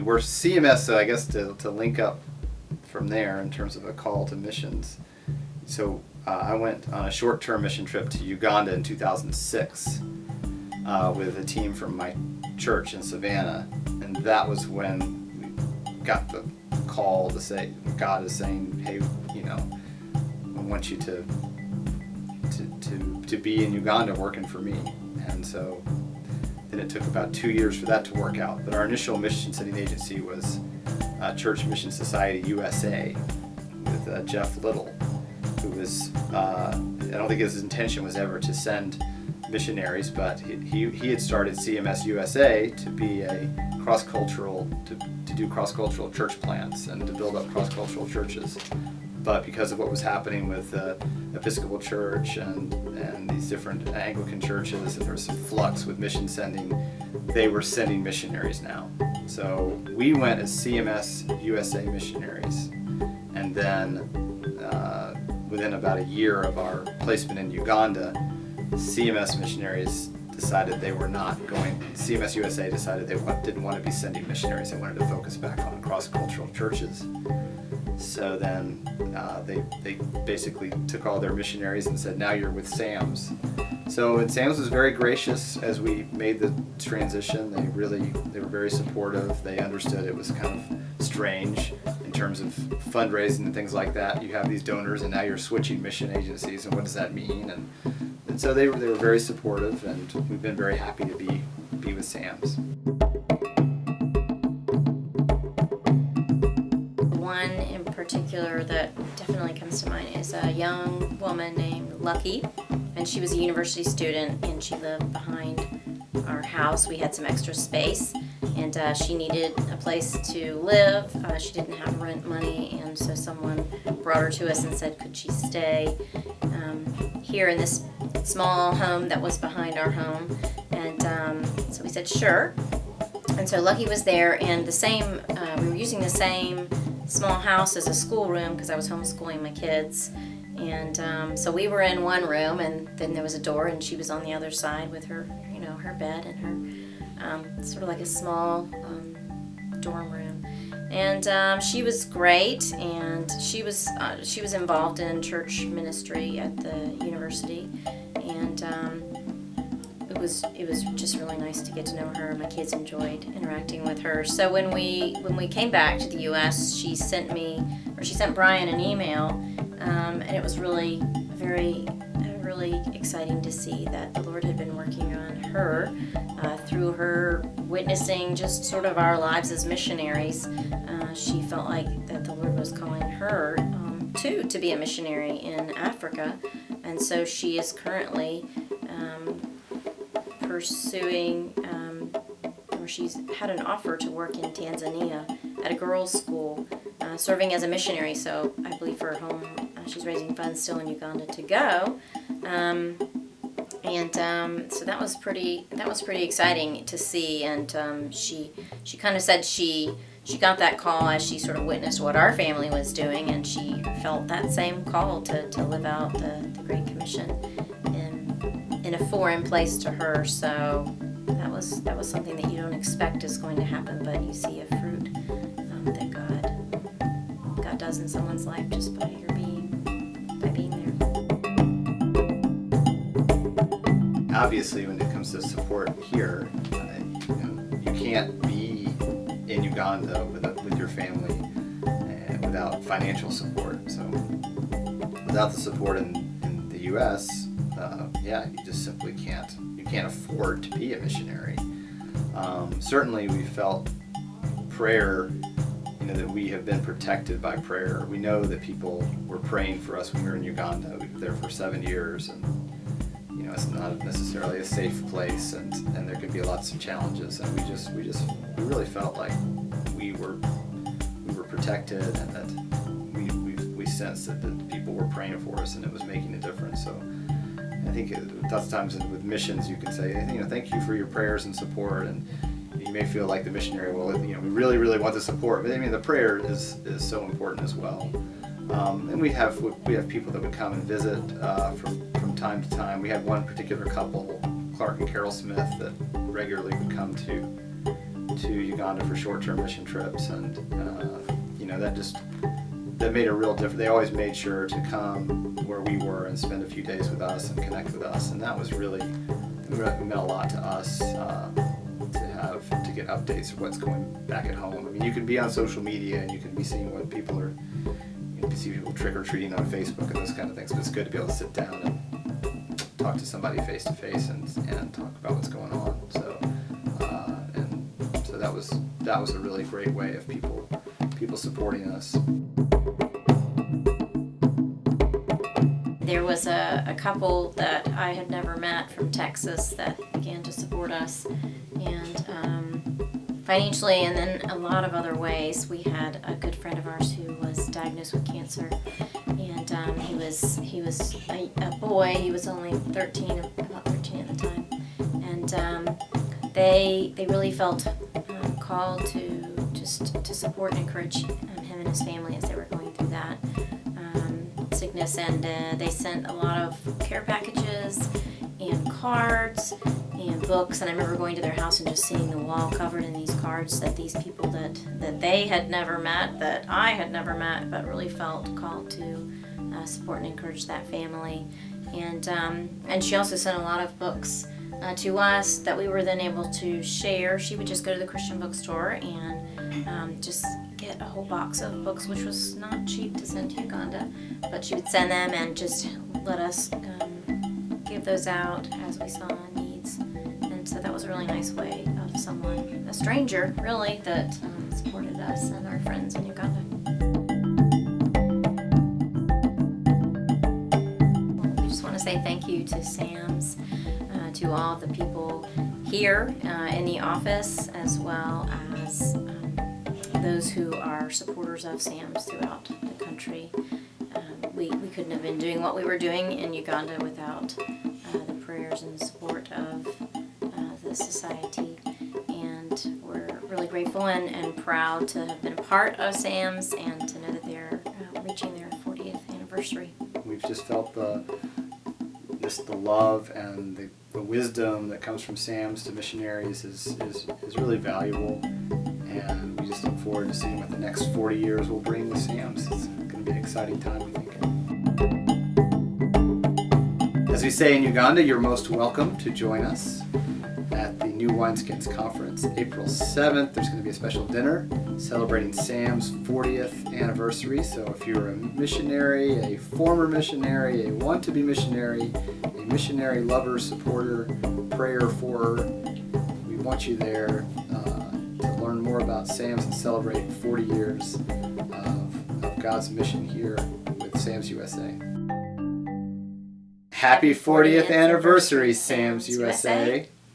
we're CMS, so I guess to link up from there in terms of a call to missions. So I went on a short-term mission trip to Uganda in 2006 with a team from my church in Savannah, and that was when we got the call to say, God is saying, hey, I want you to be in Uganda working for me. And so then it took about 2 years for that to work out. But our initial mission sending agency was Church Mission Society USA with Jeff Little, who was, I don't think his intention was ever to send missionaries, but he had started CMS USA to be a cross-cultural, to do cross-cultural church plants and to build up cross-cultural churches. But because of what was happening with the Episcopal Church and these different Anglican churches, and there was some flux with mission sending, they were sending missionaries now. So we went as CMS USA missionaries, and then within about a year of our placement in Uganda, CMS missionaries decided they were not going, CMS USA decided they didn't want to be sending missionaries, they wanted to focus back on cross-cultural churches. So then they basically took all their missionaries and said, now you're with SAMS. And SAMS was very gracious as we made the transition. They were very supportive. They understood it was kind of strange in terms of fundraising and things like that. You have these donors and now you're switching mission agencies, and what does that mean? And so they were very supportive, and we've been very happy to be with SAMS. One in particular that definitely comes to mind is a young woman named Lucky, and she was a university student, and she lived behind our house. We had some extra space, and she needed a place to live. She didn't have rent money, and so someone brought her to us and said, could she stay here in this small home that was behind our home? And so we said sure. And so Lucky was there, and we were using the same small house as a schoolroom because I was homeschooling my kids. And so we were in one room, and then there was a door, and she was on the other side with her, her bed and her sort of like a small dorm room. And she was great, and she was involved in church ministry at the university, and it was just really nice to get to know her. My kids enjoyed interacting with her. So when we came back to the U.S., she sent Brian an email, and it was really really exciting to see that the Lord had been working on her through her witnessing just sort of our lives as missionaries. She felt like that the Lord was calling her too to be a missionary in Africa, and so she is currently pursuing, or she's had an offer to work in Tanzania at a girls' school, serving as a missionary. So I believe for her home, she's raising funds still in Uganda to go, so that was pretty exciting to see. And she kind of said she got that call as she sort of witnessed what our family was doing, and she felt that same call to live out the Great Commission in a foreign place to her. So that was something that you don't expect is going to happen, but you see a fruit that God does in someone's life just by being there. Obviously, when it comes to support here, you can't be in Uganda with your family without financial support. So without the support in the U.S., you just simply can't. You can't afford to be a missionary. Certainly, we felt prayer. That we have been protected by prayer. We know that people were praying for us when we were in Uganda. We were there for 7 years, and it's not necessarily a safe place, and there could be lots of challenges. And we really felt like we were protected, and that we sensed that the people were praying for us, and it was making a difference. So I think lots of times with missions, you can say, thank you for your prayers and support, and you may feel like the missionary, we really, really want the support, but the prayer is so important as well. And we have people that would come and visit from time to time. We had one particular couple, Clark and Carol Smith, that regularly would come to to Uganda for short-term mission trips, and that made a real difference. They always made sure to come where we were and spend a few days with us and connect with us, and that was really, it meant a lot to us to get updates of what's going back at home. I mean, you can be on social media and you can be seeing what people are, you can see people trick-or-treating on Facebook and those kind of things, but it's good to be able to sit down and talk to somebody face to face and talk about what's going on. So that was a really great way of people supporting us. There was a couple that I had never met from Texas that began to support us, and financially, and then a lot of other ways. We had a good friend of ours who was diagnosed with cancer, and he was a boy. He was only about 13 at the time, and they really felt called to support and encourage him and his family as they were going through that sickness, and they sent a lot of care packages and cards and books, and I remember going to their house and just seeing the wall covered in these cards that these people that they had never met, that I had never met, but really felt called to support and encourage that family. And she also sent a lot of books to us that we were then able to share. She would just go to the Christian bookstore and just get a whole box of books, which was not cheap to send to Uganda, but she would send them and just let us give those out as we saw needs. And so that was a really nice way of someone, a stranger really, that supported us and our friends in Uganda. We just want to say thank you to SAMS, to all the people here in the office, as well as those who are supporters of SAMS throughout the country. We couldn't have been doing what we were doing in Uganda without the prayers and the support of the society, and we're really grateful and proud to have been a part of SAMS and to know that they're reaching their 40th anniversary. We've just felt the love and the wisdom that comes from SAMS to missionaries is really valuable, and we just look forward to seeing what the next 40 years will bring with SAMS. It's going to be an exciting time, I think. As we say in Uganda, you're most welcome to join us at the New Wineskins Conference, April 7th. There's going to be a special dinner celebrating SAM's 40th anniversary. So if you're a missionary, a former missionary, a want-to-be missionary, a missionary lover, supporter, prayer for, we want you there to learn more about SAMS and celebrate 40 years of God's mission here with SAMS USA. Happy 40th anniversary, SAMS USA.